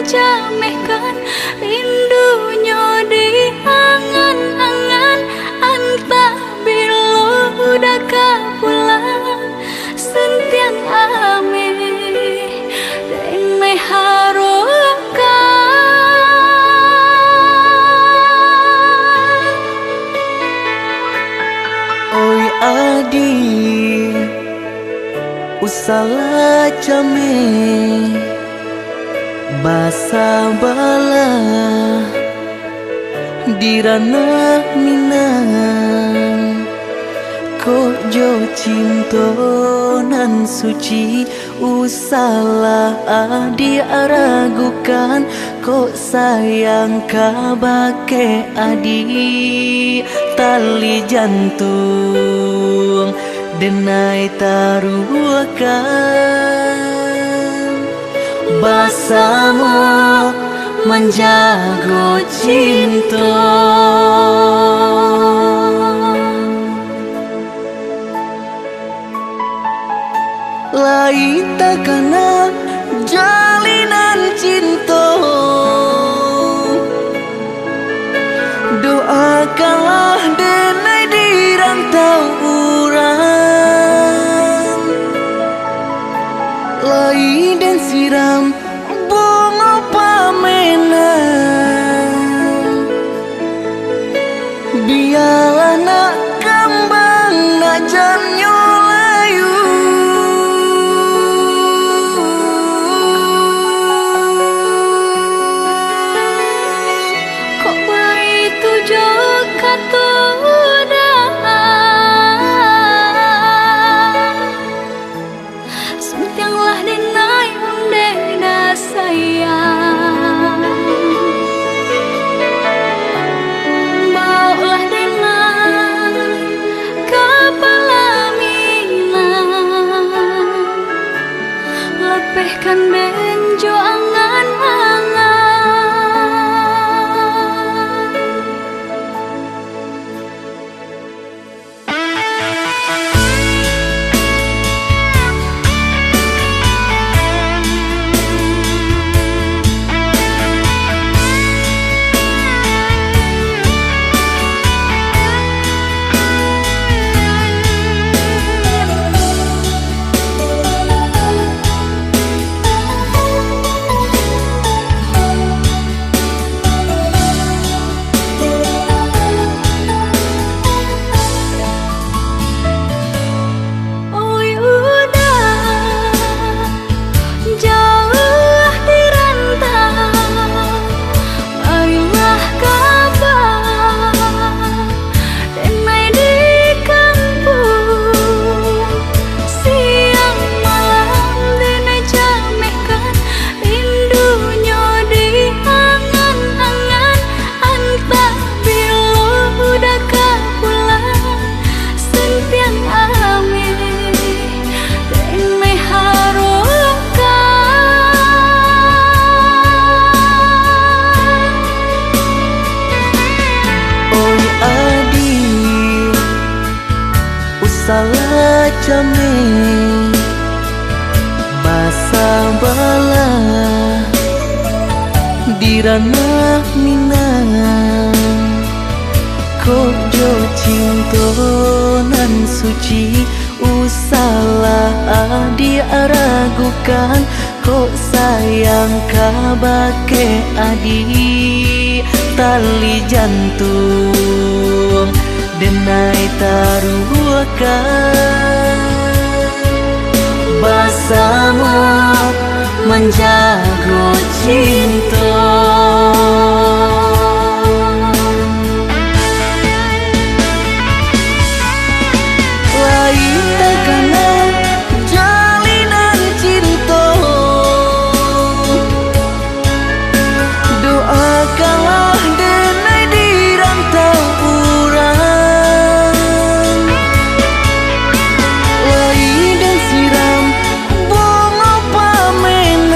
jamehkan rindunya di angan-angan anta bila udah pulang sentiang ame denai harukan. Oi adi usala jame basa bala dirana minang ko jo cinto nan suci usala adi aragukan ko sayang kabake adi tali jantung denai taruhkan basamu menjago cinta. Lain takana jalinan cinta doakanlah denai di rantau urang lain dan siram bunga pamenang biarlah nak kembang nak jamnya layu. Kok begitu juga sentianglah denai undena sayang baulah denai kepala minang lepehkan benjo angan-angan. Salah jame basa bala dirana minang ko jo cinto nan suci usala adi aragukan ko sayang kabake adi tali jantung denai taruhkan basamu menjago cinta. Lain takana jalinan cinta doakanlah denai di rantau urang lain dan siram bunga pamenang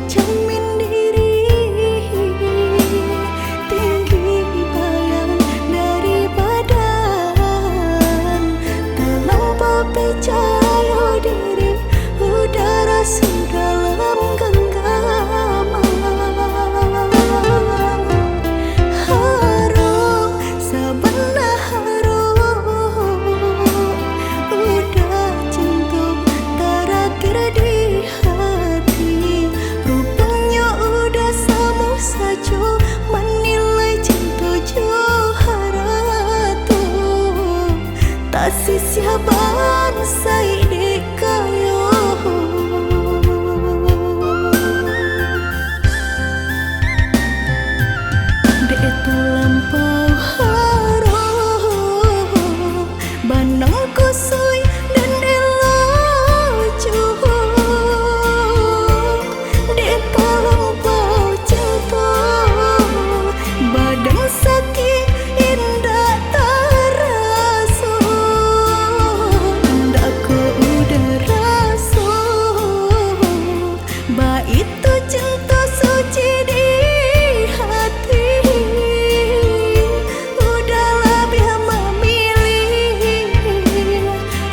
jamin diri tinggi bayang dari badan, terlampau percaya diri udara sedalam genggaman. Harum sebelah harum udah centum terakhir di hati, rupanya udah sama saja menilai cinta Johara tuh tak sisiaban saidi kayo. Dek terlampau harum banang kusui dan elojo, dek terlampau cinta badan sakit indah terasa, indah ku udah rasa bah itu cinta suci di hati. Udahlah biar memilih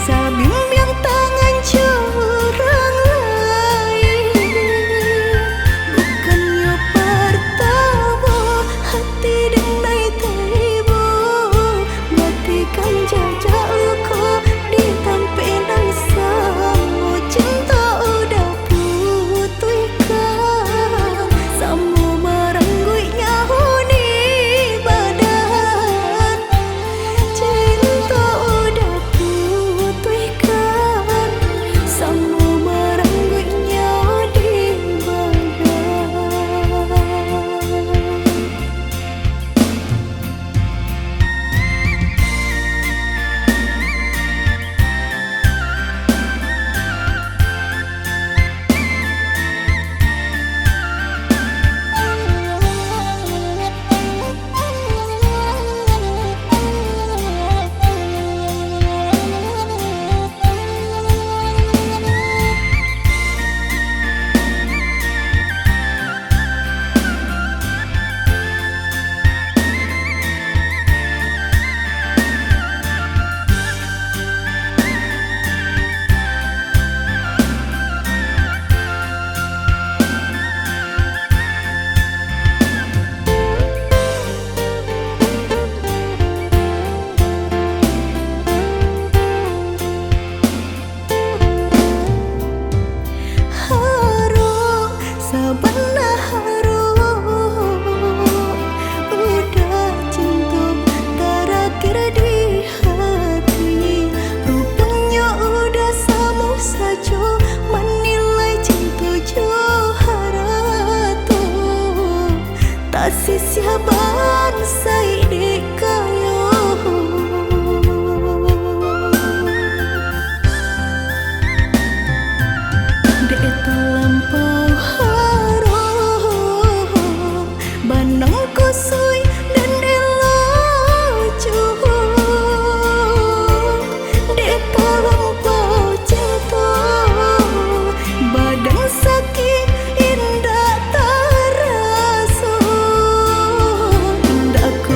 sebimbing tangan curang lain, bukannya pertama hati denai tiba matikan jajak luka di tampilan sama cinta udah putihkan sama merengguinya huni badan, cinta udah putihkan sama merengguinya di badan. Harum sebelah harum udah cinta terakhir di hati, rupanya udah sama saja menilai cinta Johara tuh tak sisiaban saidi kayo. Dek terlampau harum banang kusui dan elojo, dek terlampau cinta badan sakit indah terasa, indah ku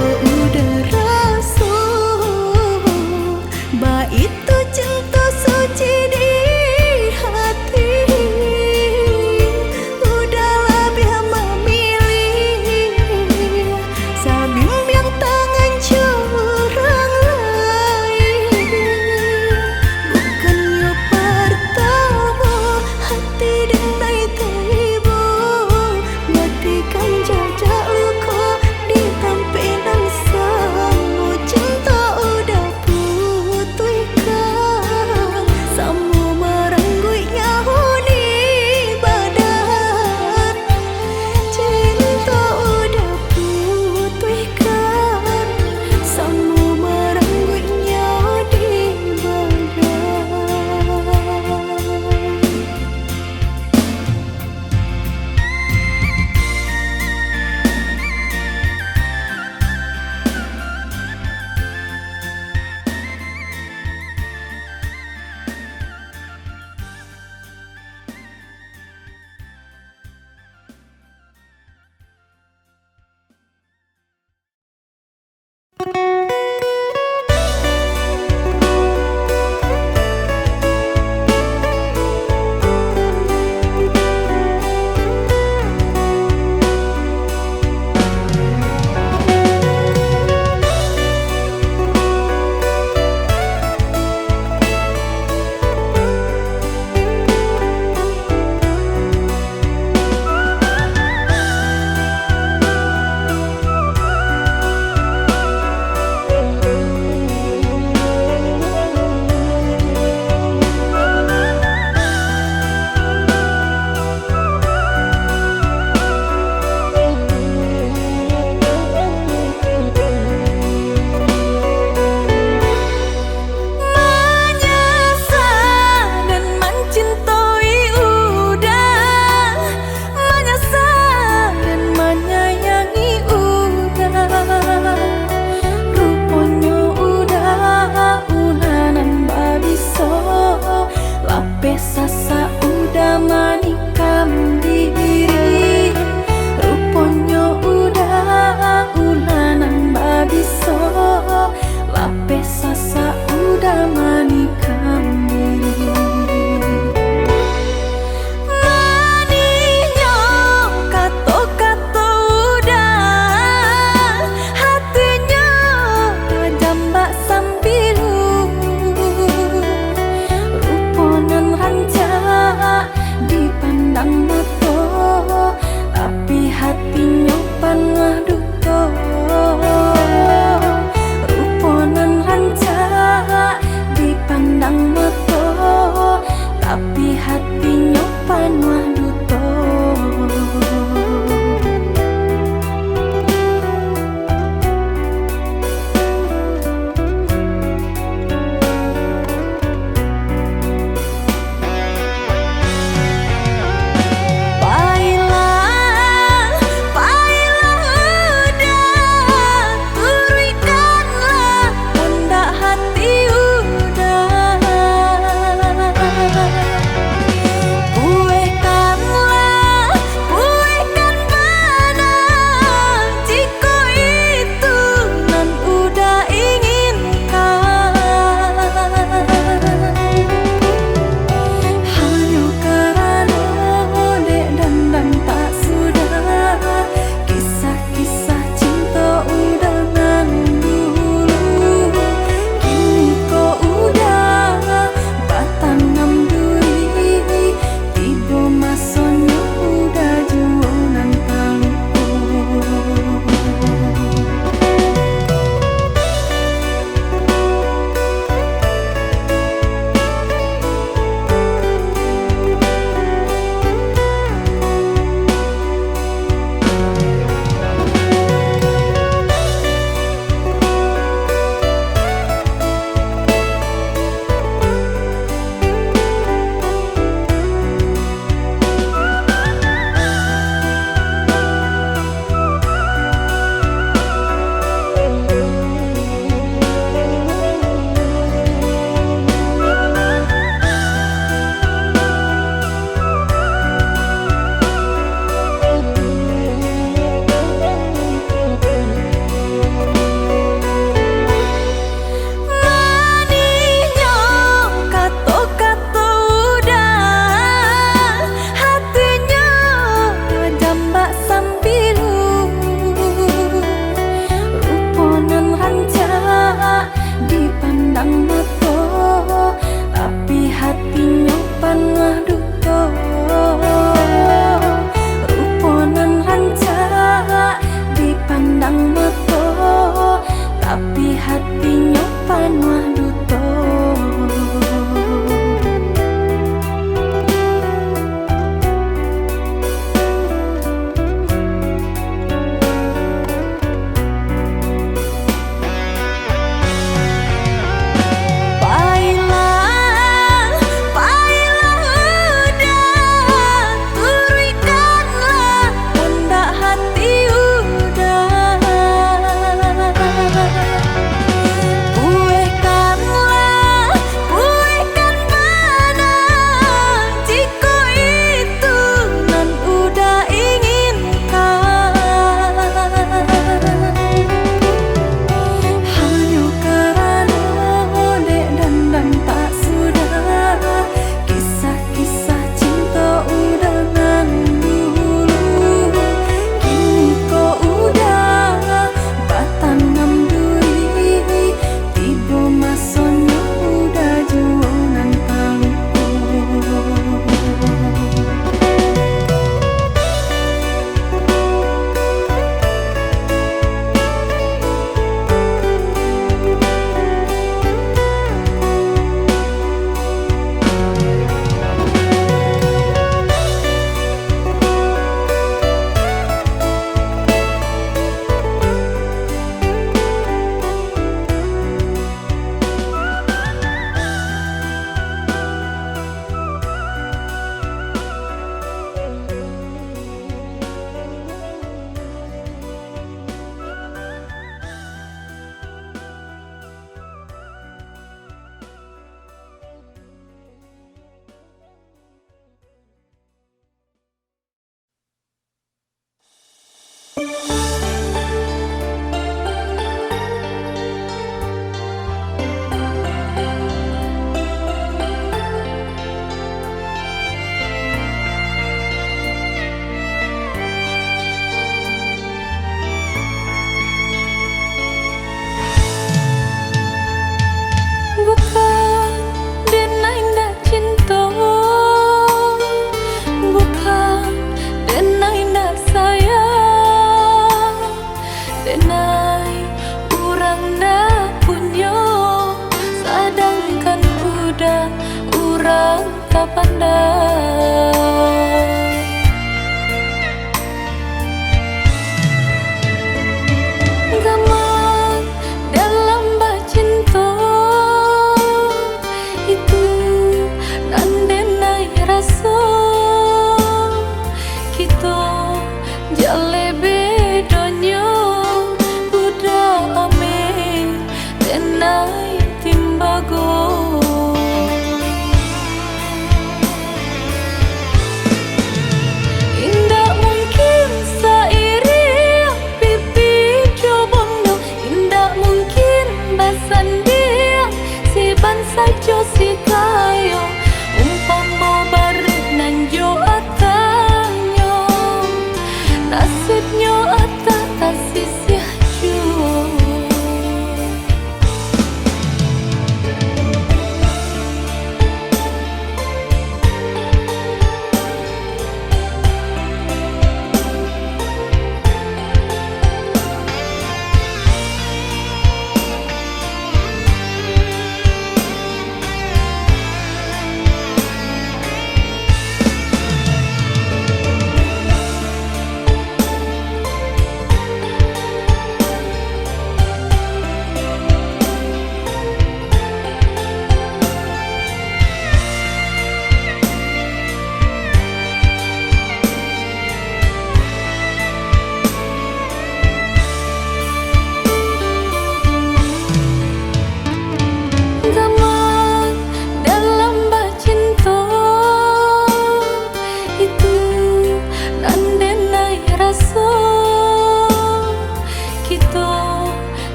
hatinya panwah duto.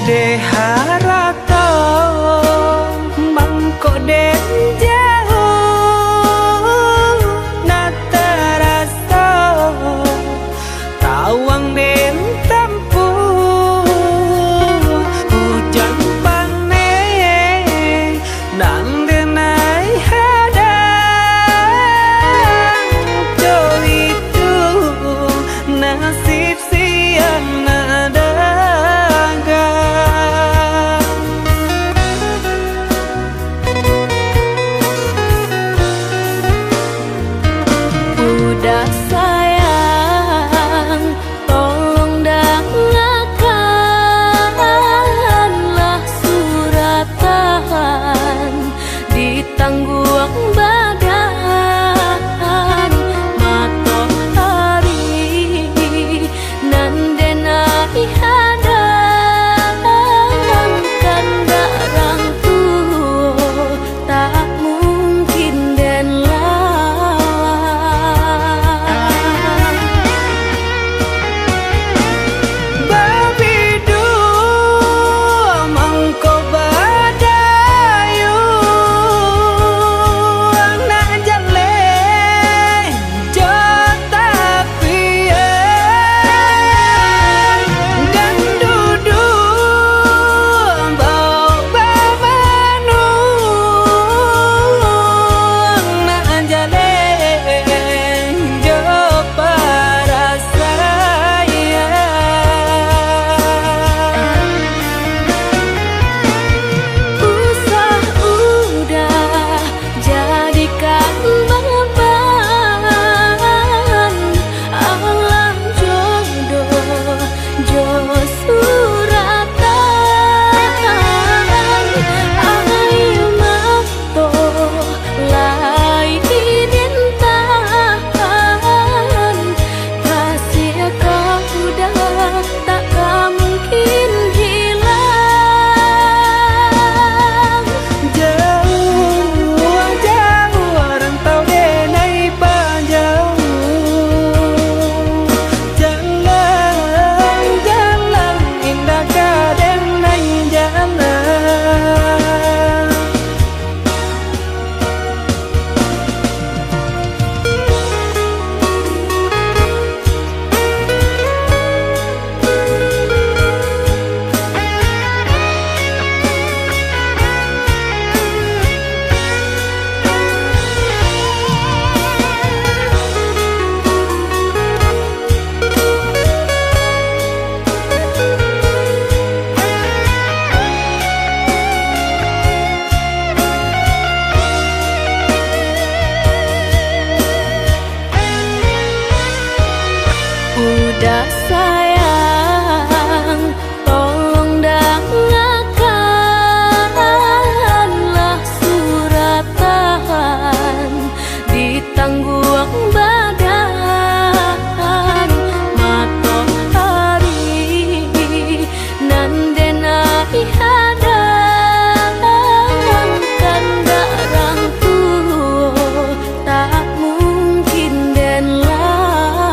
de harato mangko den jauh na terasa tawang den tempuh hujan panen dan denai hadang jo itu nasib siang nada udah sayang, tolong dengarkanlah suratan di tangguang badan matahari nan denai hadang kan darang tuh tak mungkin den udah sayang, tolong dengarkanlah suratan di tangguang badan matahari nan denai hadang kan darang tuh tak mungkin den lawan.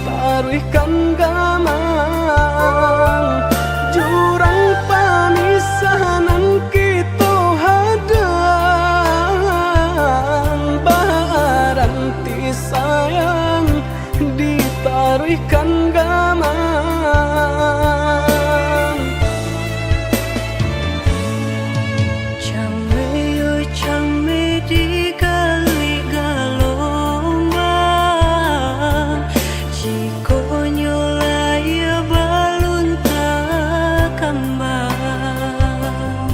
ditaruhkan gamang jurang pamisahan kita hadang baranti sayang ditaruhkan gamang Came di kali galombang Jiko nyolaya balun tak kembang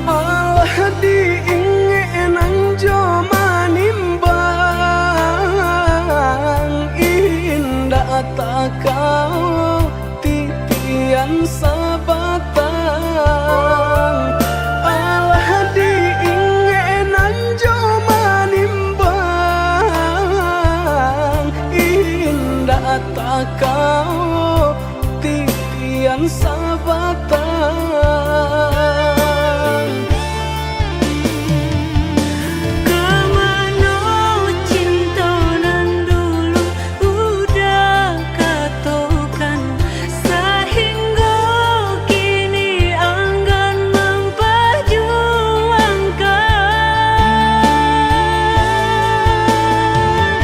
Allah diingenan joma nimbang indah tak kau titian sabatang Allah diingenan joma nimbang indah tak kau titian sabatang Kemana cinta nan dulu udah katokan Sehingga kini enggan memperjuangkan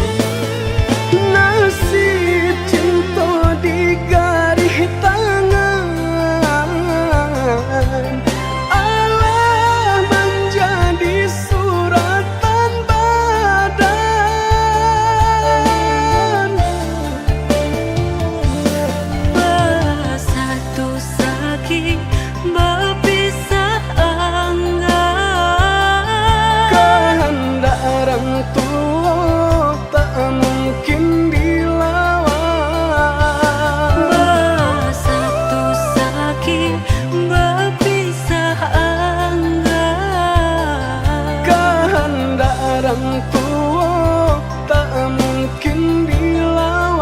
nasib cinta di garis tangan Allah menjadi suratan badan Bersatu sakit berpisah enggan kehendak orang tua tak mungkin dilawan Bersatu sakit berpisah enggan kehendak orang tua tak mungkin dilawan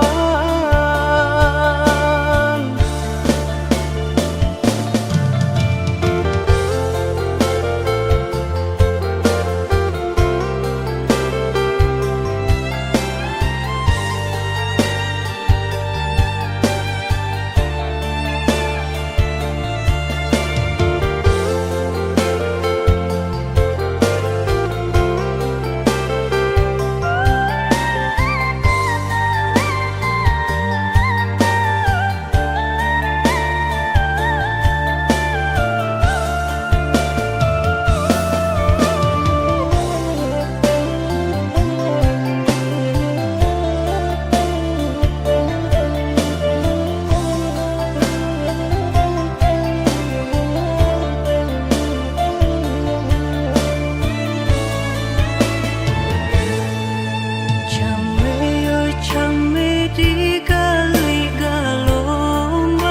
Came di kali galombang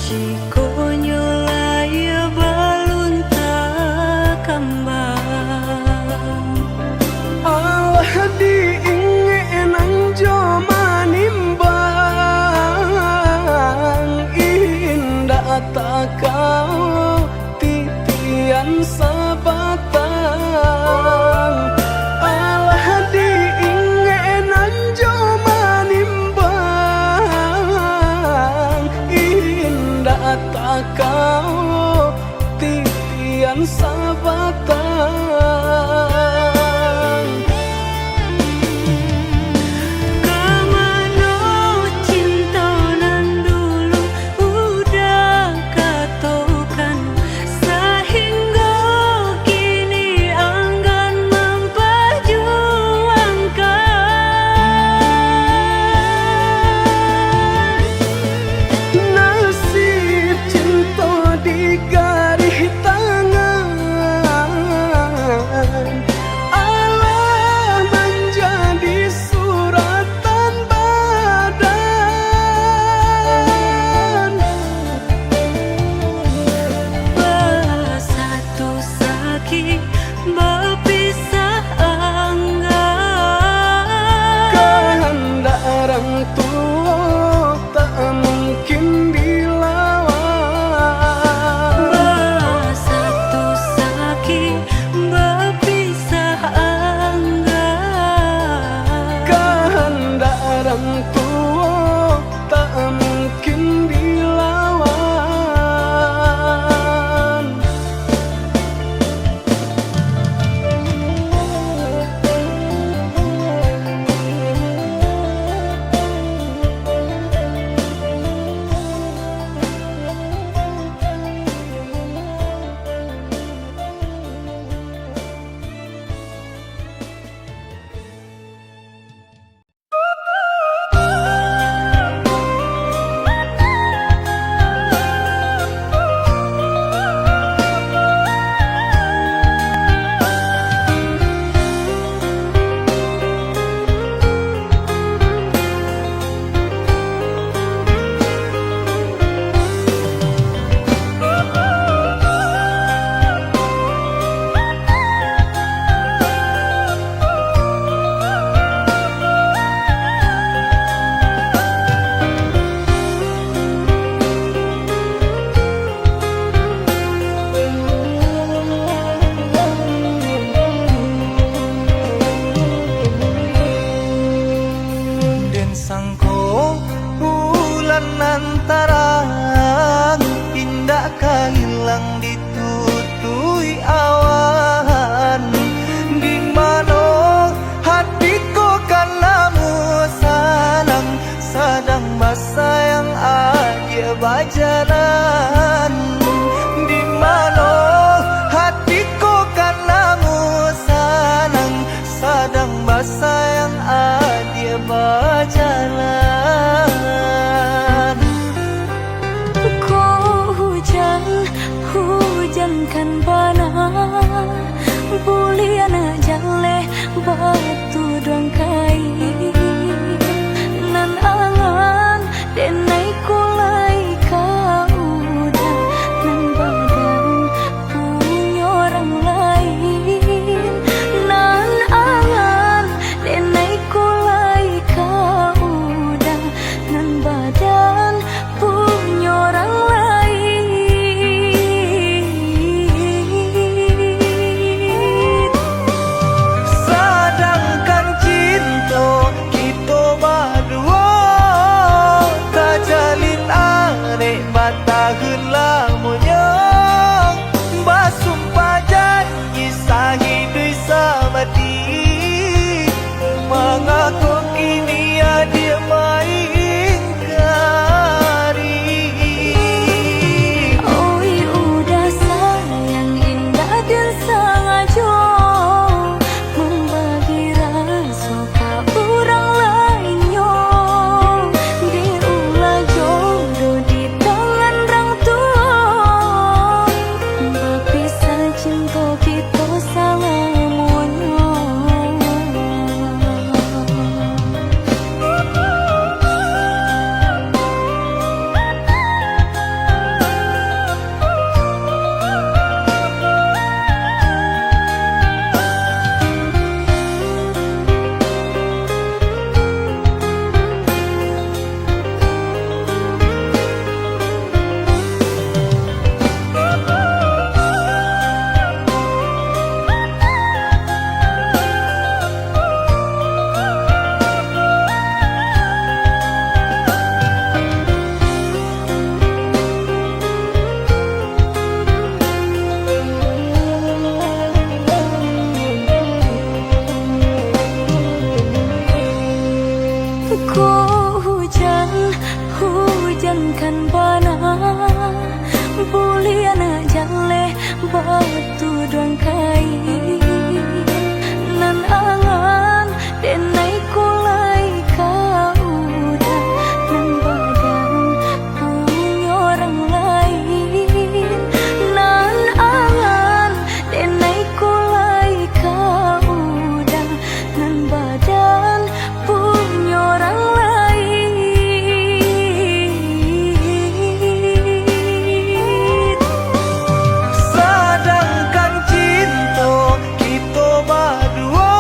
Jiko nyolaya balun tak kembang Allah diingenan joma nimbang indah tak kau titian sabatang Allah diingenan joma nimbang indah tak kau titian sabatang Kemana cinta nan dulu udah katokan Sehingga kini enggan memperjuangkan nasib cinta di garis tangan Allah menjadi suratan badan Bersatu sakit berpisah enggan kehendak orang tua tak mungkin dilawan Bersatu sakit berpisah enggan kehendak Sangko bulan antarang indah kahilang ditutui awan. Di mana hatiku kanamu sanang sadang basayang aja bajalan. Di mana hatiku kanamu sanang sadang basayang aja bajalan. Kau hujan, hujankan bana buliana jale batu doang kai nan angan denai kulai kau udah nan badan punya orang lain nan angan denai kulai kau udah nan badan punya orang lain. Sadangkan cinta kita berdua tak jalin arek batahun lamunya. Basumpah janji sahidui sabati mengaku kini dia main kari. Oi udah sayang indah dan sengaja membagi rasa ke orang lainnya. Diulah jodoh di tangan orang tua, berpisah cinta kita selamanya. Kau hujan, hujankan bana buliana jale batu doang kai nan angan denai kulai kau udah nan badan punya orang lain nan angan denai kulai kau udah nan badan punya orang lain. Sadangkan cinta kita berdua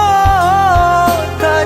tak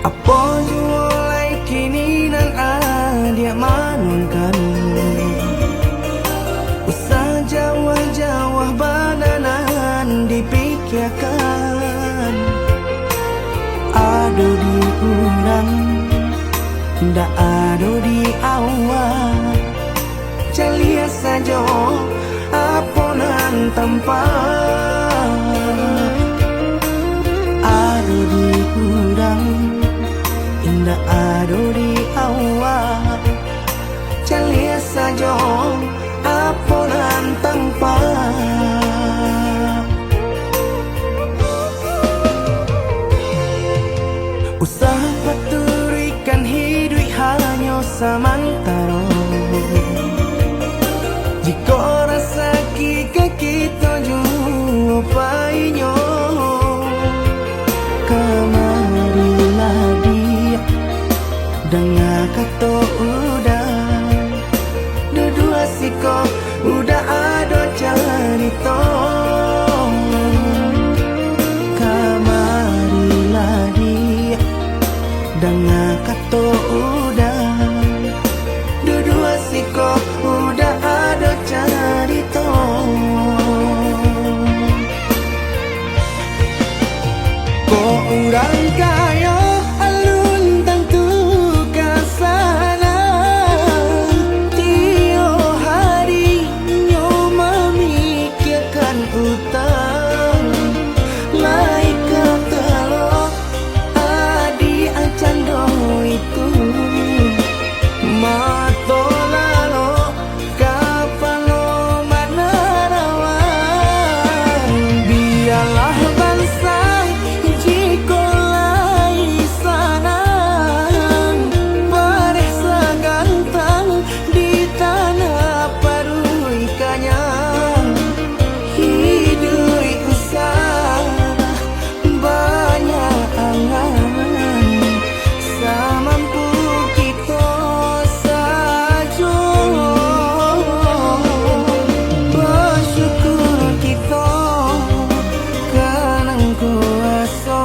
Apa jualai kini nan adia manunkan usah jawah-jawah badanan dipikirkan ado di urang ndak ado di awak calia saja aponan tempat ado di urang indah ado di awak calia saja aponan tempat usah paturikan hidup hanya samantara jika rasa kita jumpai kamarilah dia dengar kata udah dua siko udah ada cerita kamarilah dia dengar kata udah dua siko udah ada cerita kok urang kaya alun tentu kasana tio hari nyo memikirkan utang laik ketelo adi acan do itu mato lalo kapalo mana rawan biarlah bangsa jika lai sana paresa gantang di tanah parui kanyang hidup usah banyak angan samampu kita saja bersyukur kita kanang kuasa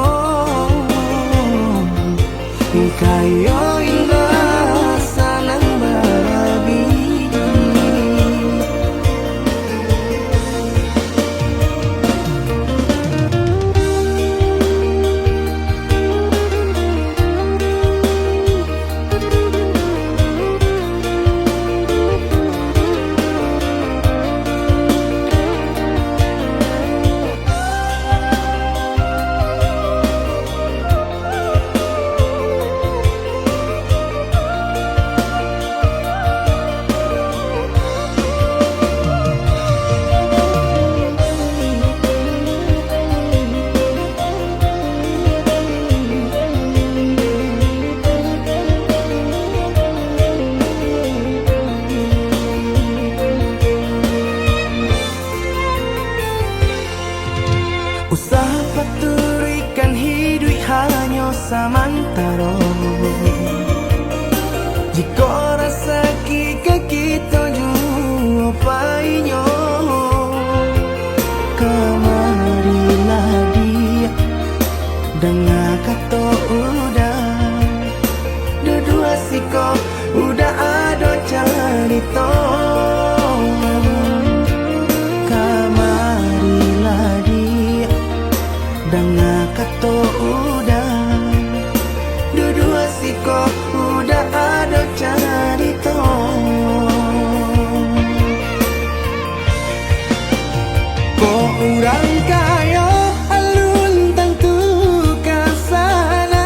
kaya indah sanang barabi usah paturikan hidup hanya samantara jika rasa kita jumpai kamarilah dia dengar kata udah dua siko udah ada cerita kamarilah dia dengar kata udah dua siko udah ada cerita kok urang kaya alun tentu kasana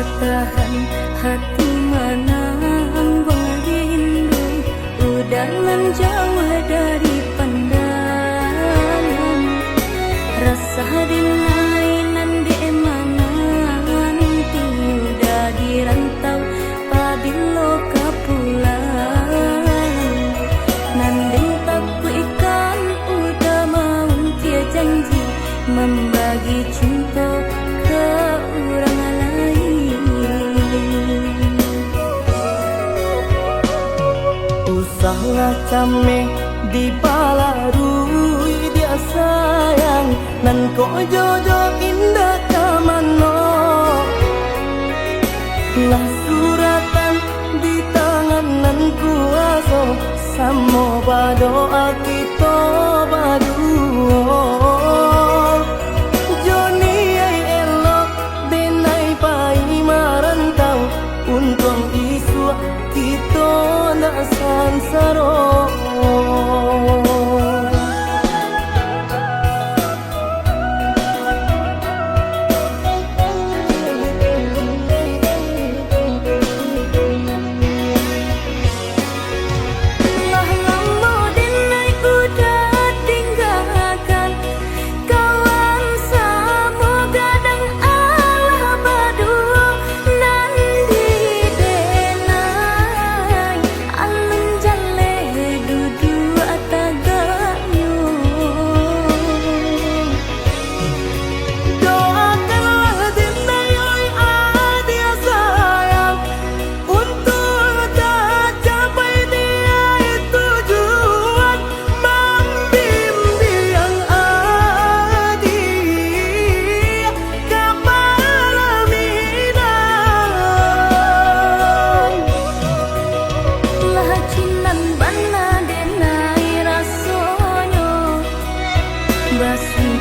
bertahan hati menambang rindu, udah menjauh dari pandangan. Rasa dilainan di mana nanti udah dirantau pabilo kapulang. Nanding takku ikan udah mau dia janji membagi cinta ke orang lain. Usahlah cameh di palarui dia sayang, nan ko jodoh indah kamano. Lah suratan di tangan nan kuaso, samo badoa kita baduo. Joni ay elok denai pai marantau, untung isu kita nak sansaro.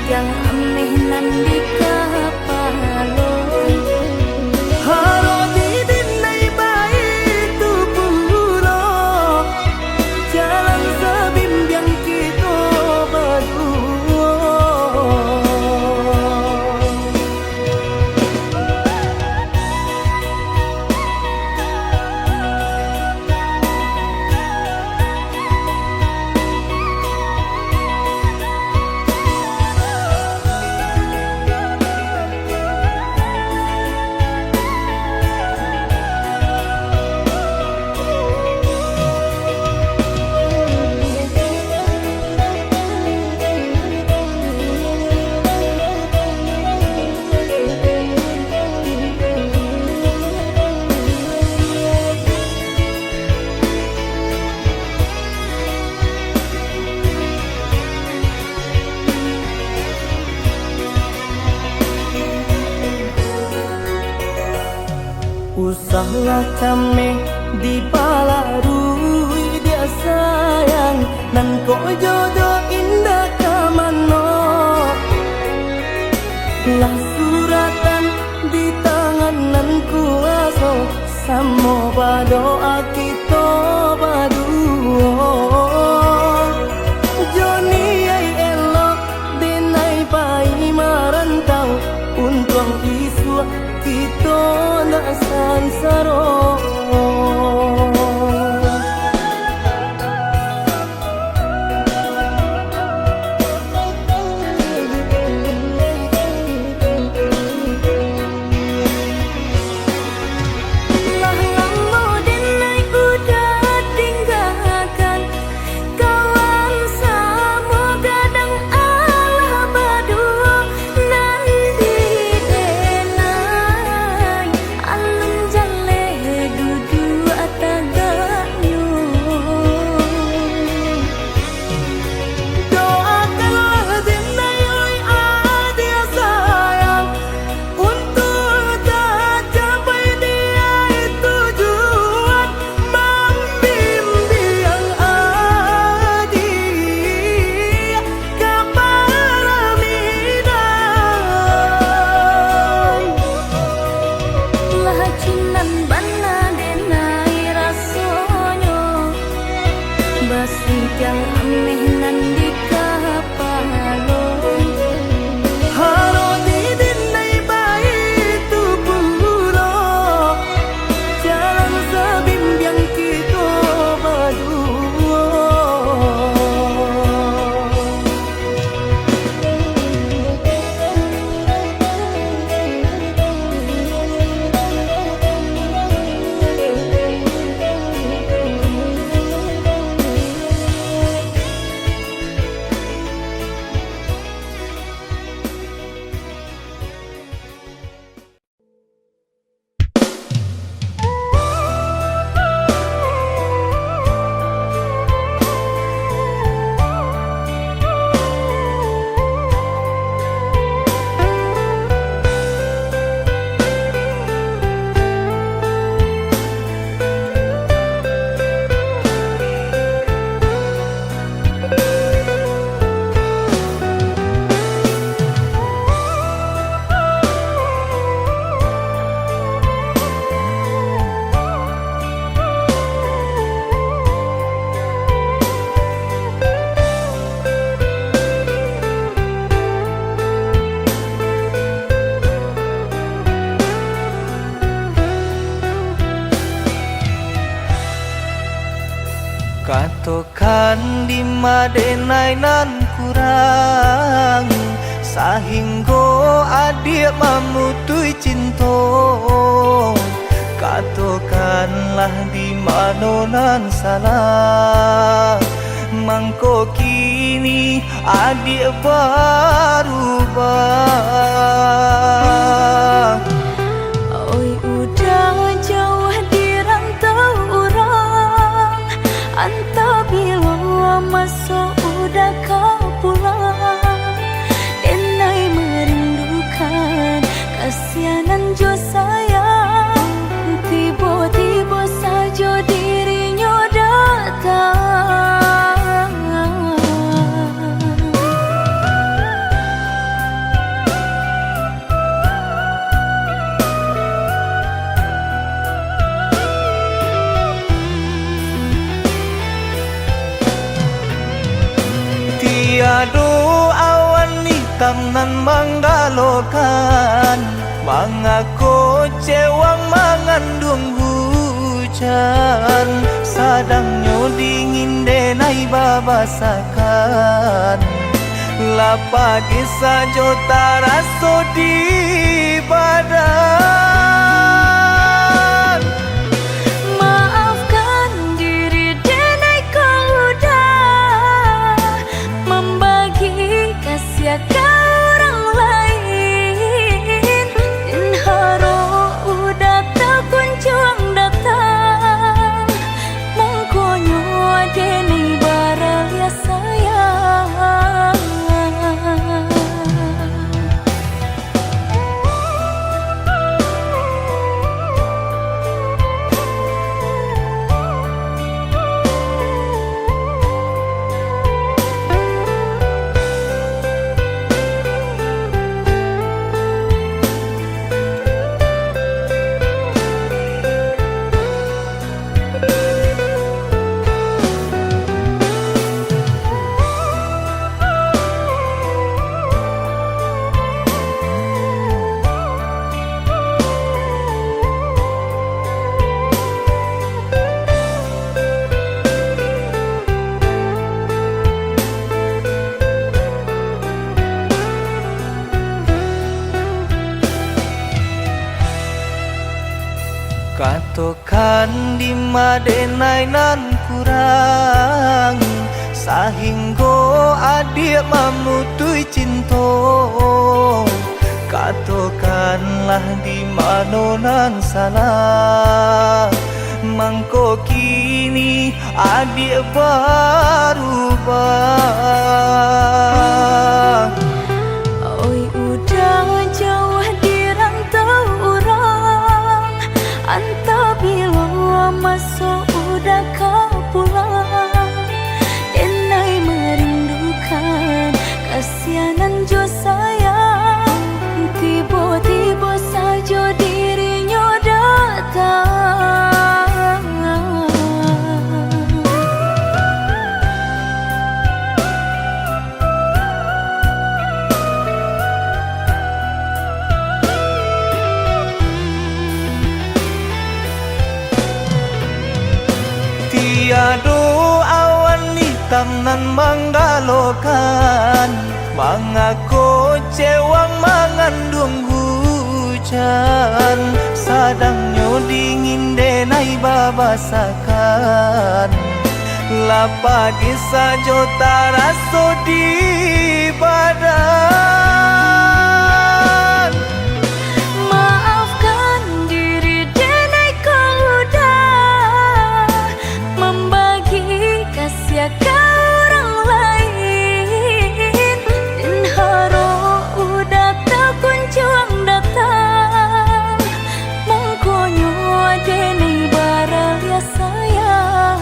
Yang ameh nan di kapalo Halo di dinai baik tu puro, jalan sebimbiang kita berdua. Usahlah cameh di palarui dia sayang, nan ko jodoh indah kamano. Lah suratan di tangan nan kuaso, samo badoa kita baduo. Joni ay elok denai pai marantau, untung isu kita nak sansaro. Alun jale kan di madenai nan kurang sahingga adik memutui cinta katakanlah di mana nan salah mangko kini adik berubah. Oi udah jauh di rantau orang, anta bila masuk udah kau pulang. Denai merindukan kasihanan jo sayang, tiba-tiba saja dirinya datang. Tiada awan hitam nan menggalokan mengaku cewang mengandung hujan sadangnya dingin denai babasakan lapagi saja taraso di badan. Maafkan diri denai kau udah membagi kasih ke orang lain. Dan haro udah tak kunjung datang, mengkonyo denai baraya sayang. Katakan di madenai nan kurang sahingga adik memutui cinta katakanlah di mana nan salah mangko kini adik berubah. Oi udah jauh di rantau orang, anta bila masuk udah kau pulang. Denai merindukan kasihanan jo sayang, tiba-tiba saja dirinya datang. Tiada awan hitam nan menggalokan mengaku cewang mengandung hujan sadangnya dingin denai babasakan lapagi saja taraso di badan. Maafkan diri denai kau udah membagi kasih ke orang lain. Dan haro udah tak kunjung datang, mengkonyo denai baraya sayang.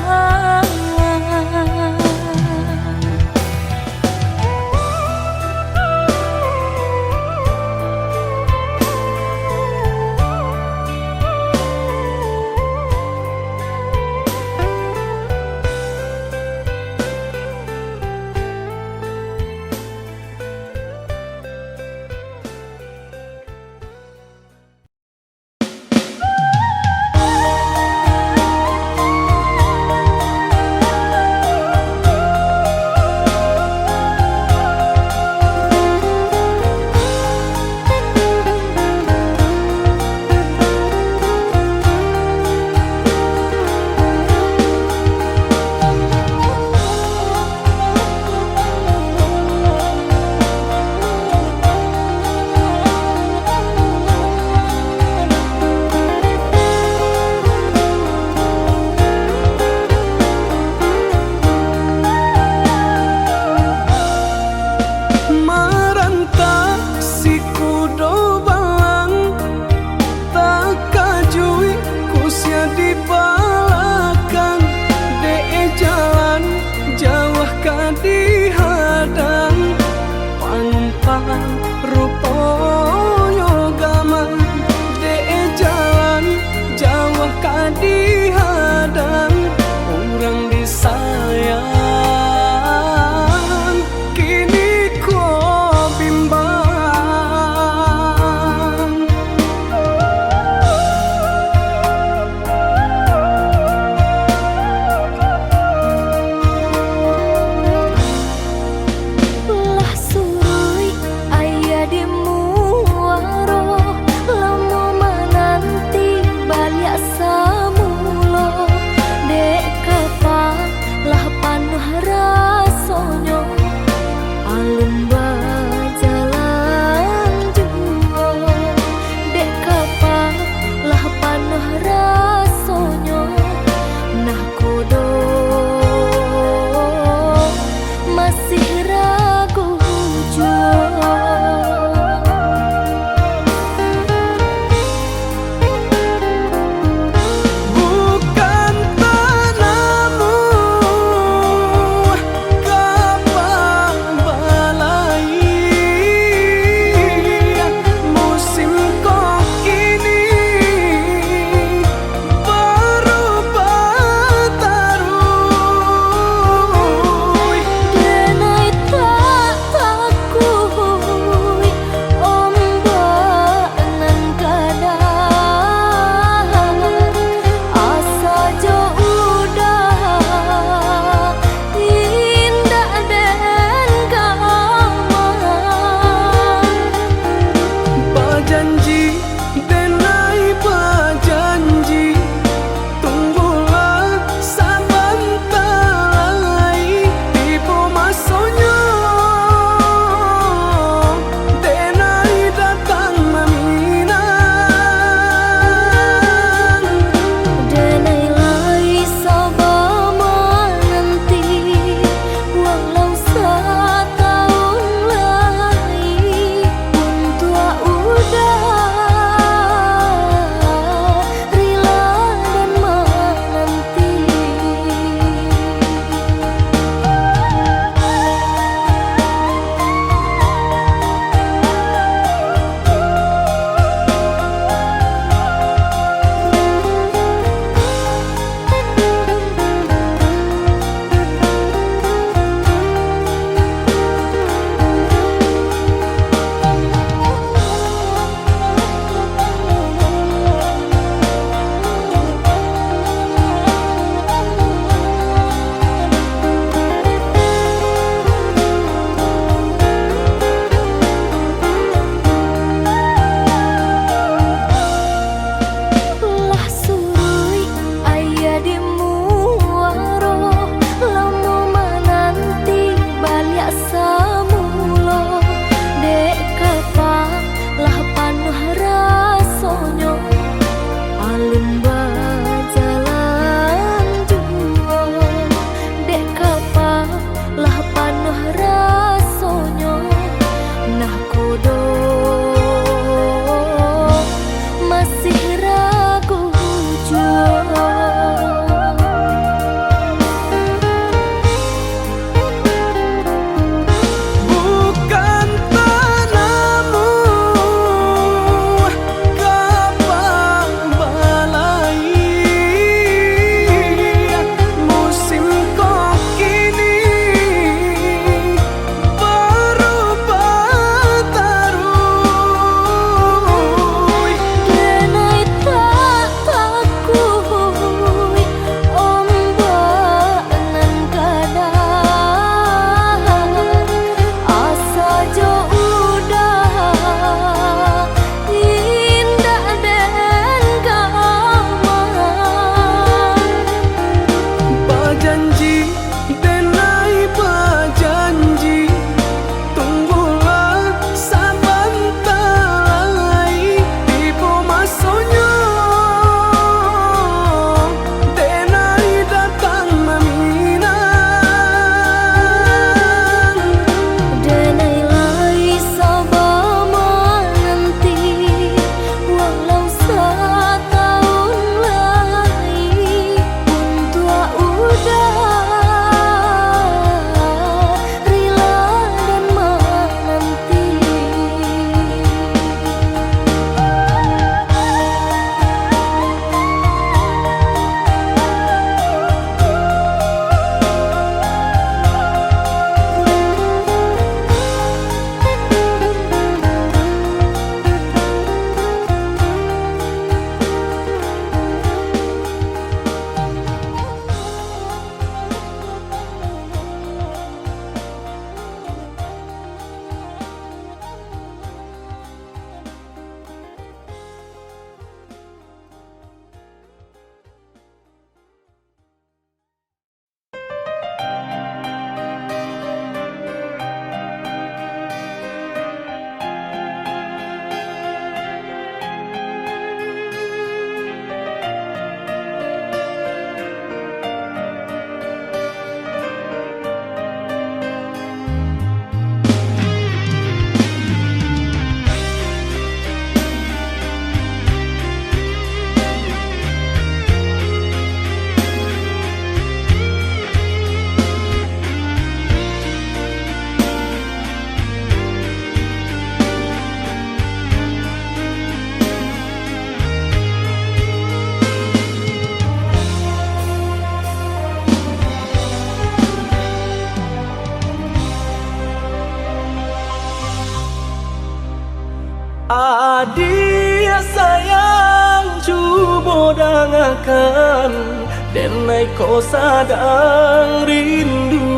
Adia sayang cuba dengarkan, denai kau sadang rindu.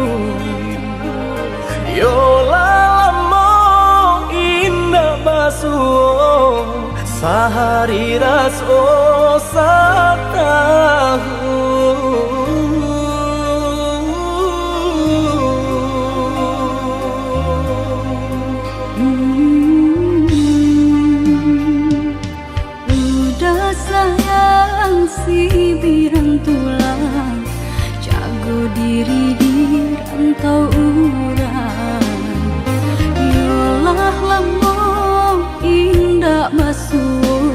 Yola lama indah basuh, sehari raso satahu. Udah sayang si birang tulang, jago diri di rantau urang. Yolah lamo indah basuh,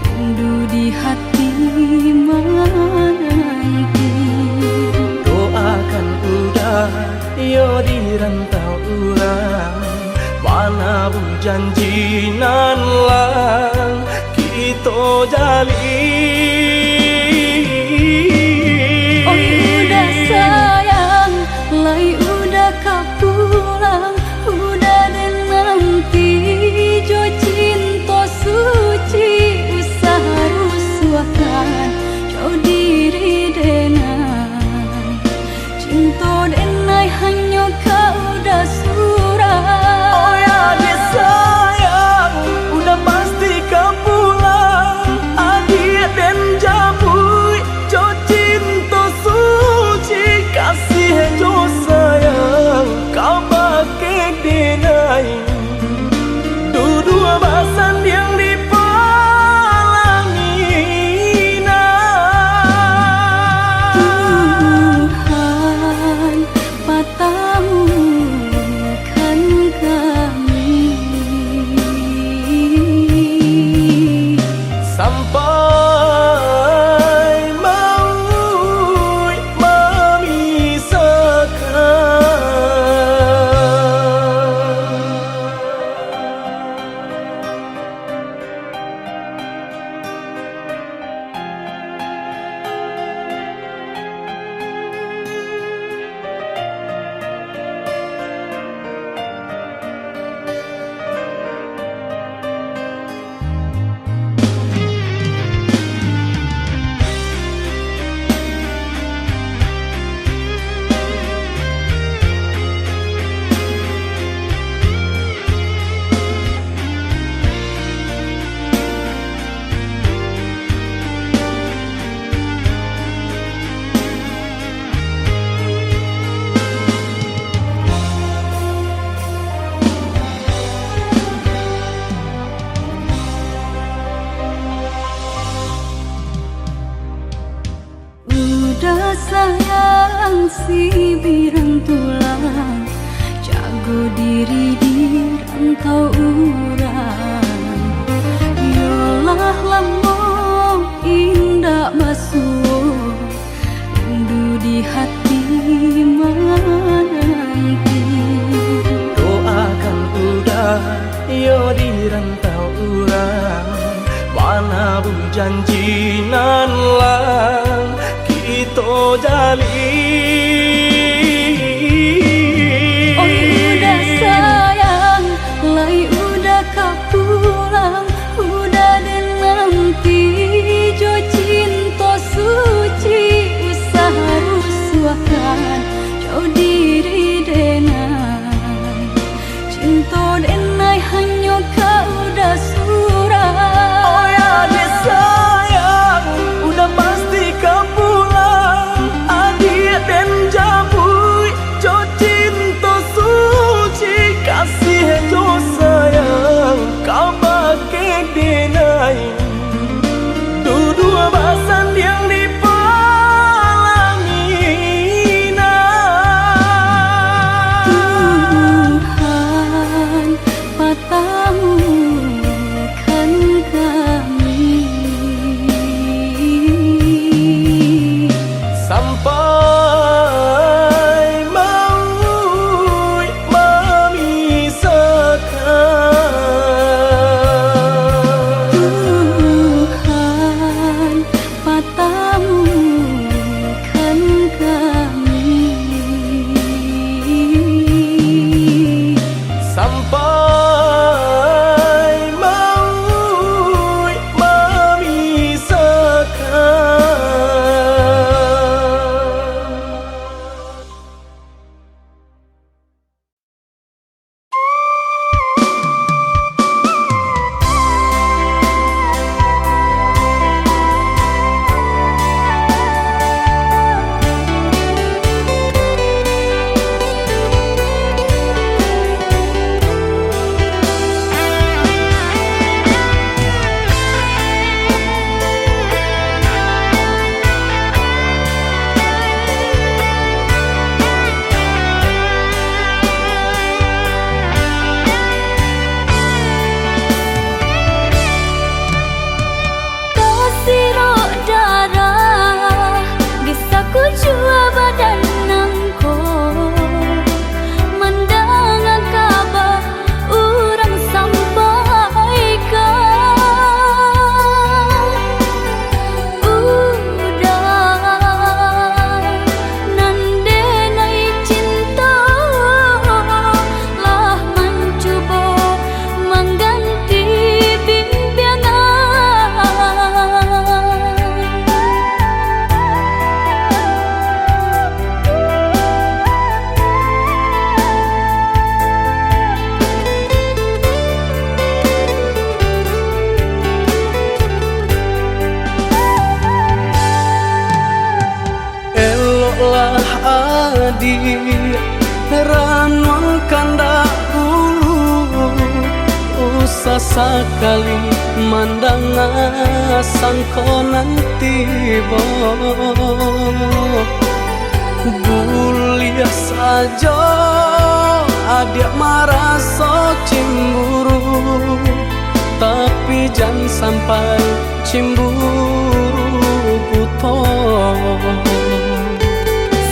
rindu di hati menanti. Doakan udah yo di rantau urang, mana janji nan lang kita jalin. Oh udah sayang, lai udah kau pulang, udah dan nanti jo cinta suci usaha rusuhkan jauh diri denai, cinta denai hanya kau dah surah. Oh ya dia sayang, udah pasti kau pulang. Adik dan jabui, jo cinta suci, kasih jo sayang, kau pakai denai. Dua basan yang dipalangi Tuhan patamukan kami sampai maut Udah sayang si birang tulang, jago diri di rantau urang. Yolah lamo indah basuh, rindu di hati menanti. doakan udah yo di rantau urang, mana janji nan lang kita jalin. Oh udah sayang, lai udah kau pulang, udah dan nanti jo cinta suci usaha rusuhkan jauh diri denai, cinta denai hanya kau dah surah. Oh ya dia sayang, udah pasti kau pulang. Adik dan jabui, jo cinta suci, kasih jo sayang, kau pakai denai. Dua basan yang dipalangi Tuhan patamukan kami sampai maut memisahkan. Tuhan patah adi ranwang kanda ulu usah sekali mandang sangko nanti bulia saja adik merasa cemburu, tapi jangan sampai cemburu buta.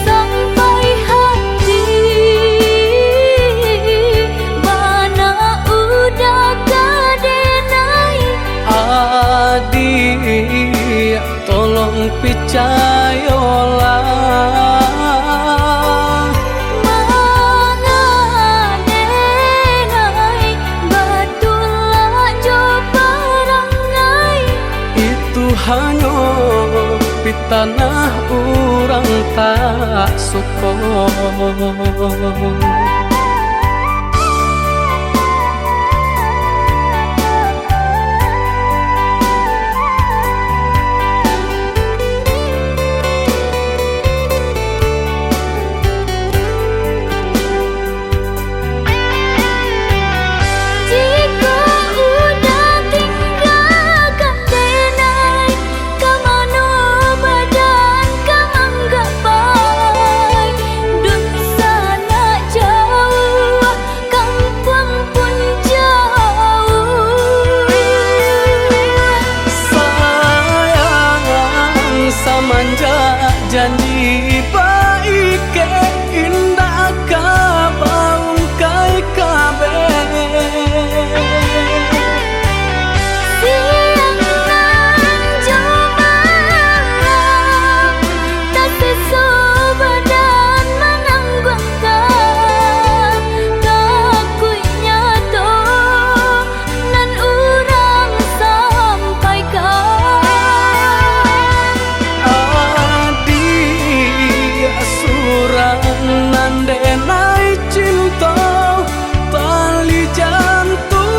Sampai hati mana udah kadenai. Adik tolong percayalah, hanya di tanah orang tak suka. Janji baik indah kabaung kai kabe. Siang nan jumalang tak sesu badan menanggungkan kakunya to nan urang sampaikan. Nandenai cinta tali jantungku.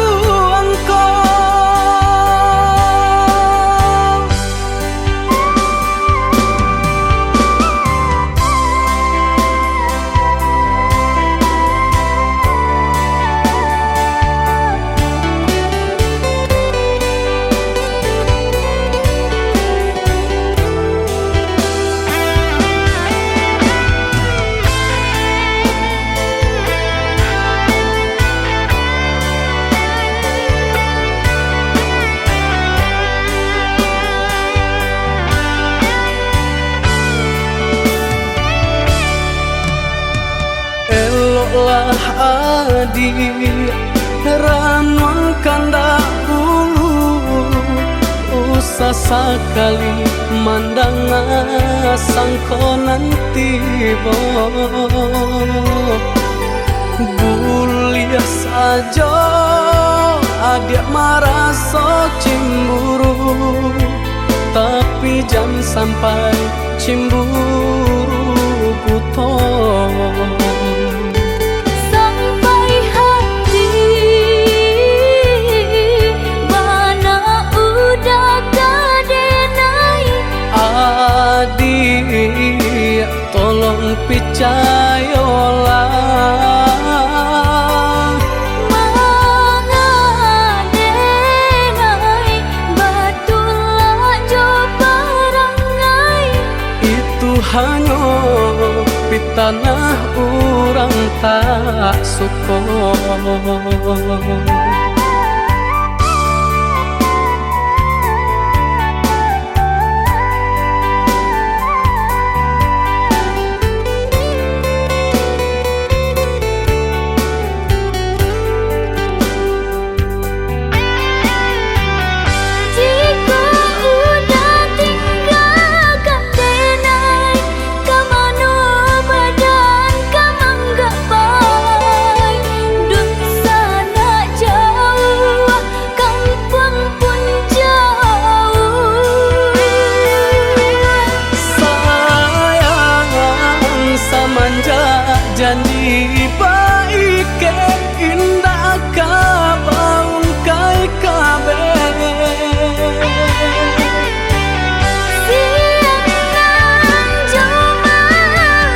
Eloklah adik ranwang kanda ulu usah sekali mandang sangko nanti bulia saja adik merasa cemburu, tapi jangan sampai cemburu buta. Sampai hati mana udah kadenai. Adik tolong percayalah, mengadenai batulah jo perangai. itu hanya di tanah orang tak suka. Janji baik indah kabaung kai kabe. Siang nan jumalang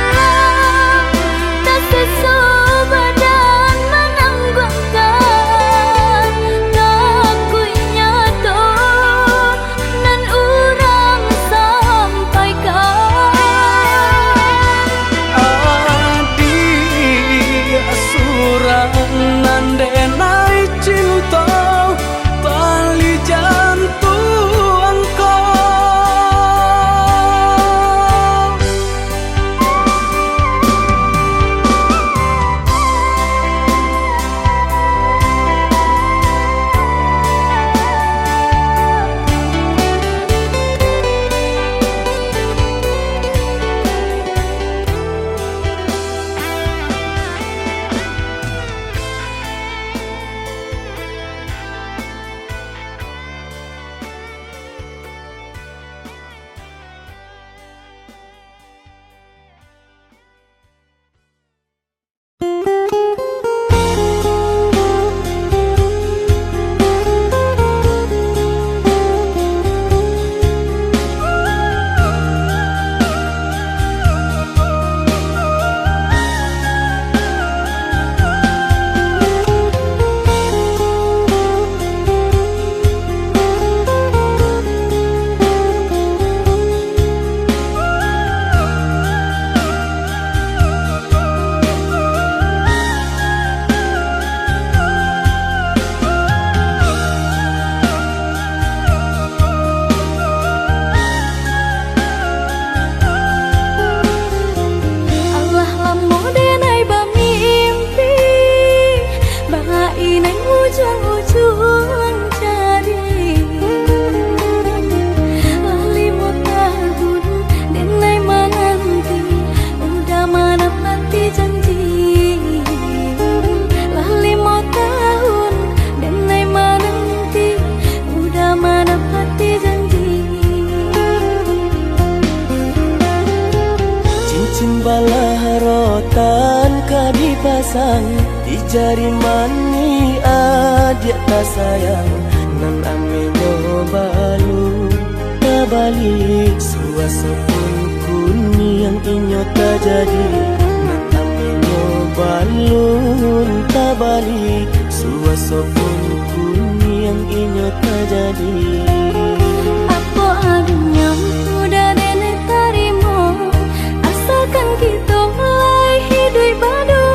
pasang di jari mani adik tak sayang nan amenyo balu tabalik suasa pun kuni yang inyo tak jadi nan amenyo balun tabalik suasa pun kuni yang inyo tak jadi. Apa adanya udah nenek tarimo asalkan kita mulai hidup baru.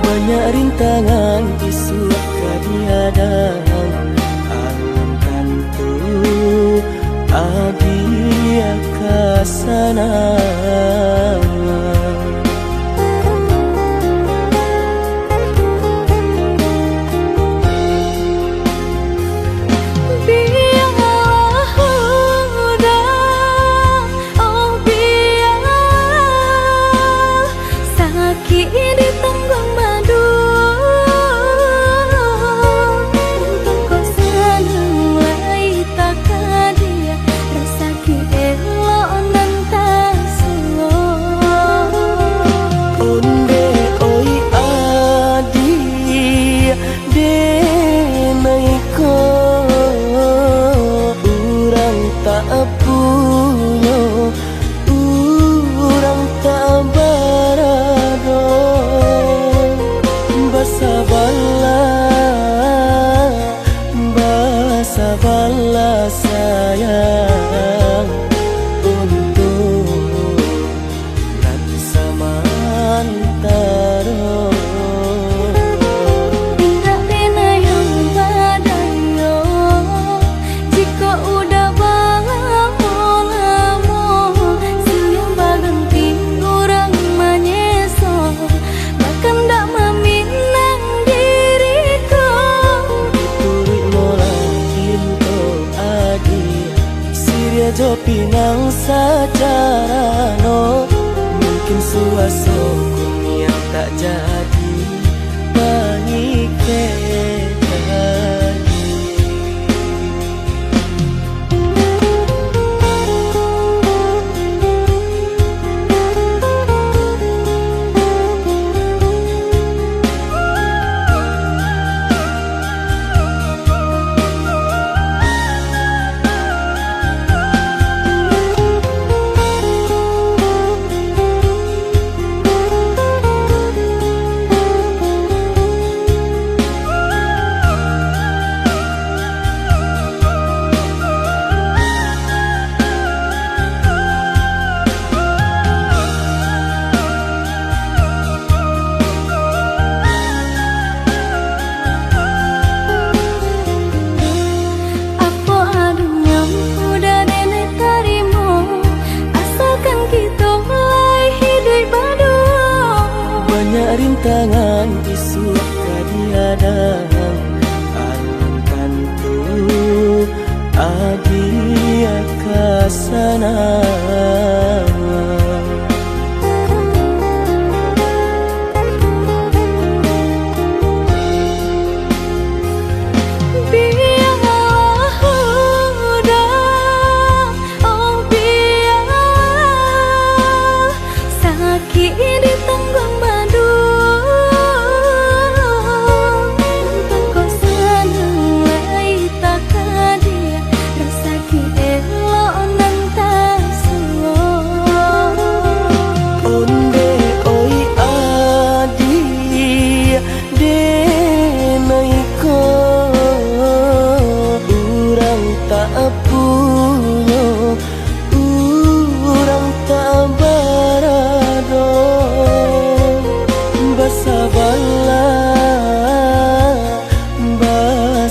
Banyak rintangan isu kadiadang alam tentu adia kasana. Sabarlah sayang untuk nanti samantara. Tidak pernah yang badayo jika udah lama siang berganti orang menyeso bahkan tak meminang diriku. Turut mulai Siria jo pinang secara no mungkin suaso kuni yang tak jadi mengikat lagi. Rintangan isu kadiadang alam tentu adia kasana.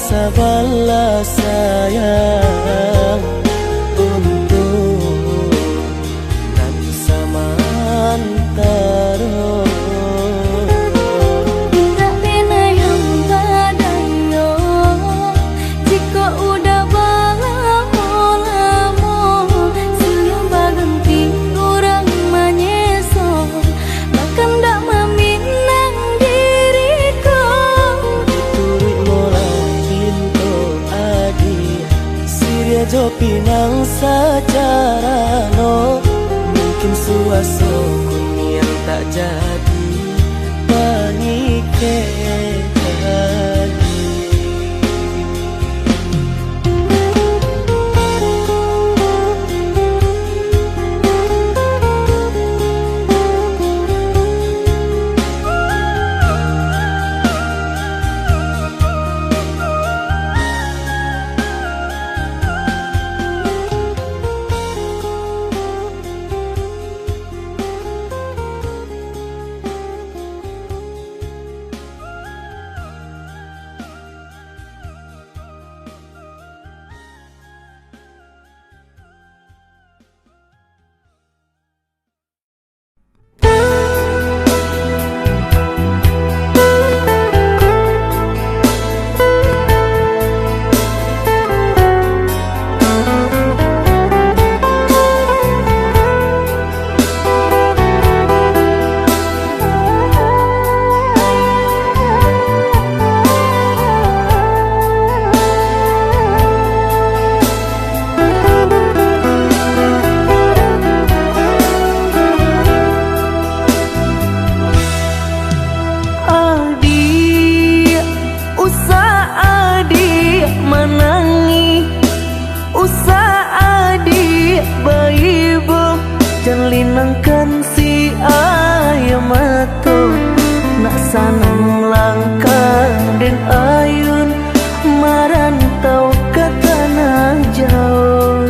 Sabarlah sayang untuk nanti samantara. Tidak pernah yang badayo jika udah lama siang berganti orang menyeso bahkan tak meminang diriku. Turut mulai Siria jo pinang secara no mungkin suaso kuni yang tak jadi pangikean. Linangkan si ayam mato nak sanang langkang den ayun marantau ke tanah jauh.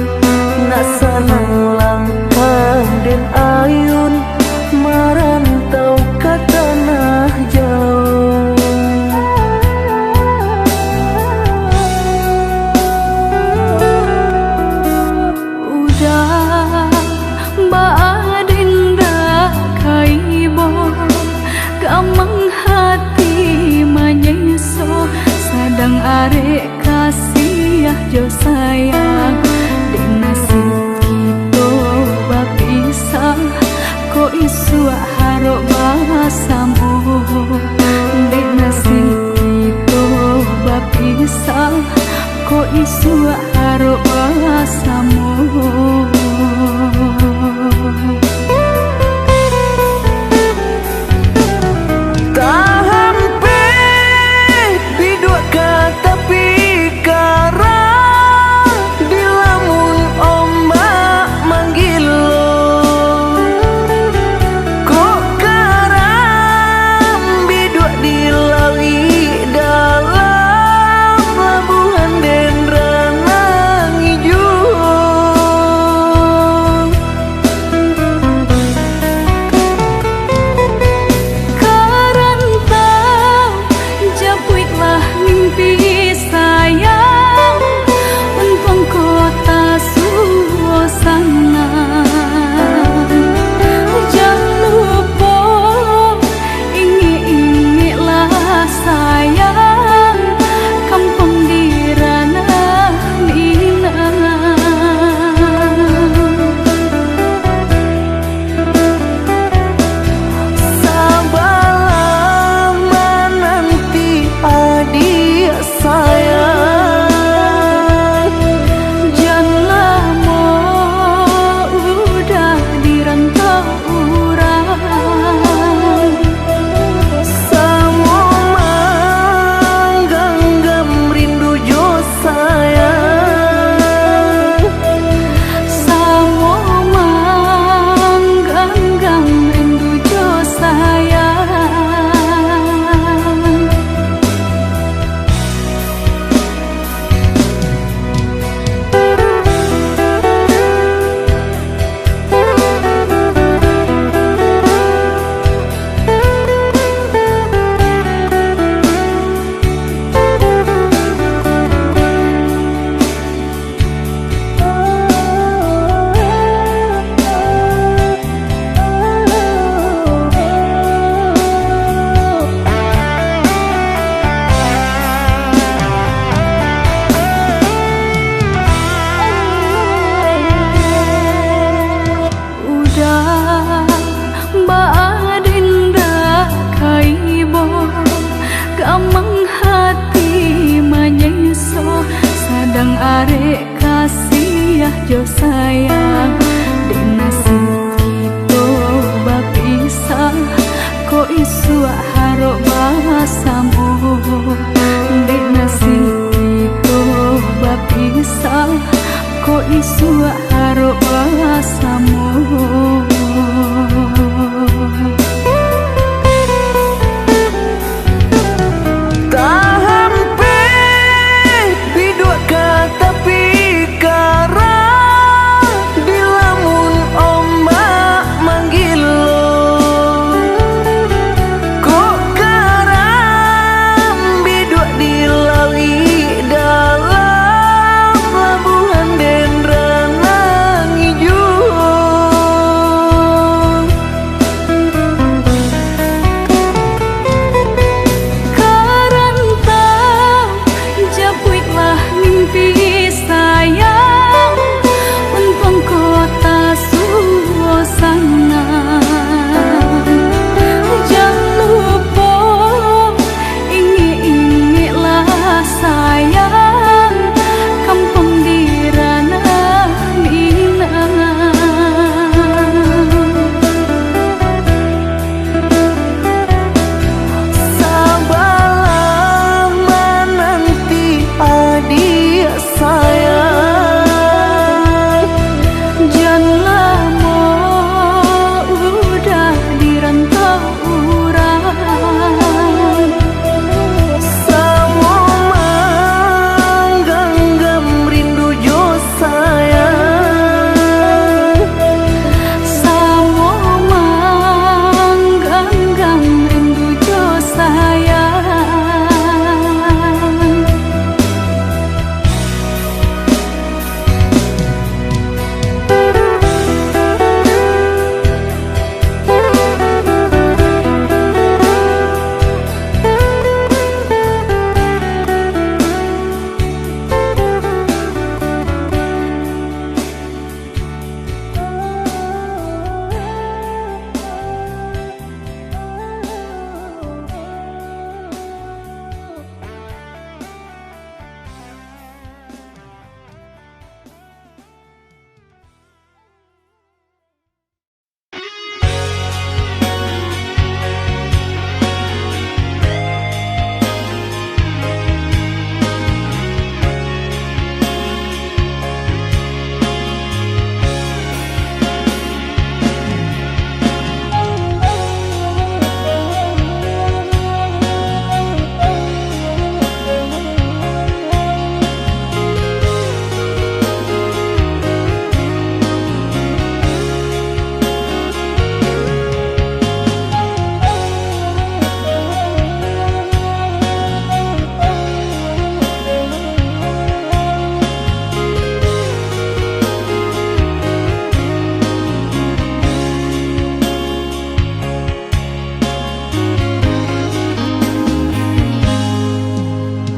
Nak sanang langkang den ayun marantau ke tanah jauh. Udah Kamang hati menyeso sadang arek kasih jo sayang dek nasib kita bapisah ko isu harok basamu dek nasib kita bapisah ko isu harok basamu. Kadang arek kasih jo sayang dek nasib kita bapisah ko isu haro basamu di nasi ko bapisa ko isu haro basamu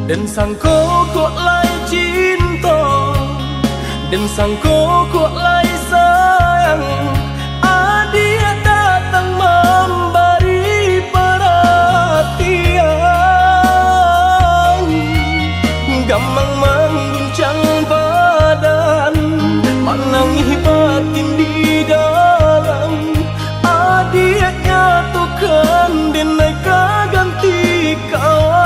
Dan sangko kok lai cinta, dan sangko kok lai sayang. Adia datang memberi perhatian, gampang mengguncang badan, menangis batin di dalam. Adia nyatukan denai ganti kawan.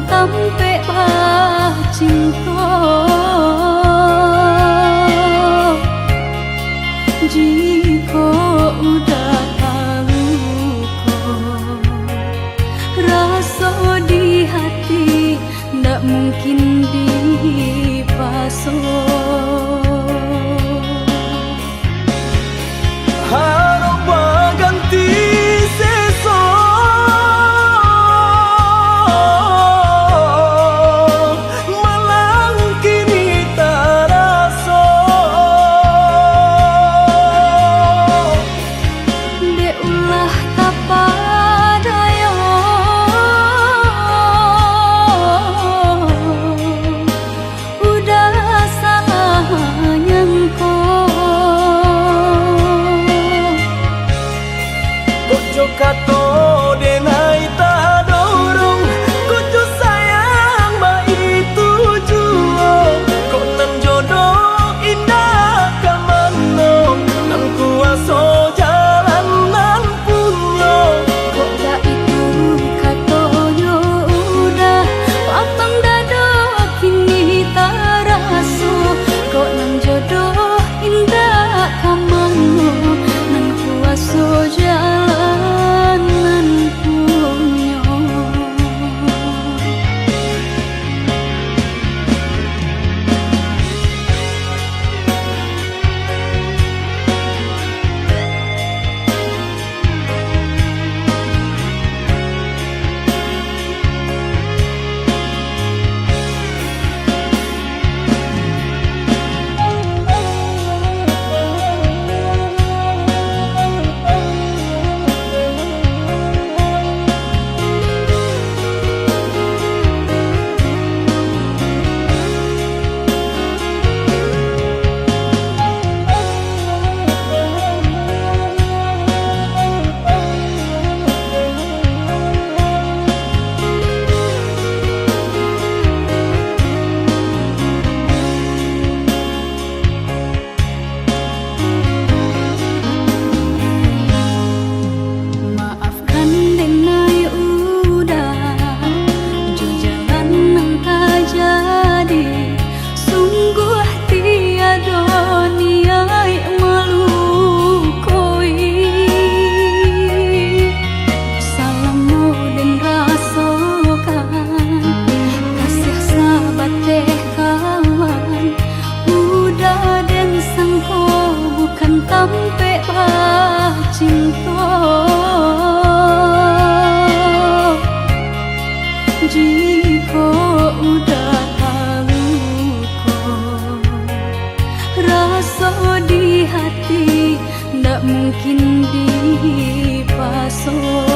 Sampai cinta jika udah tahu kok rasa di hati ndak mungkin dipasok. kok udah haluko. Rasa di hati ndak mungkin dipasok.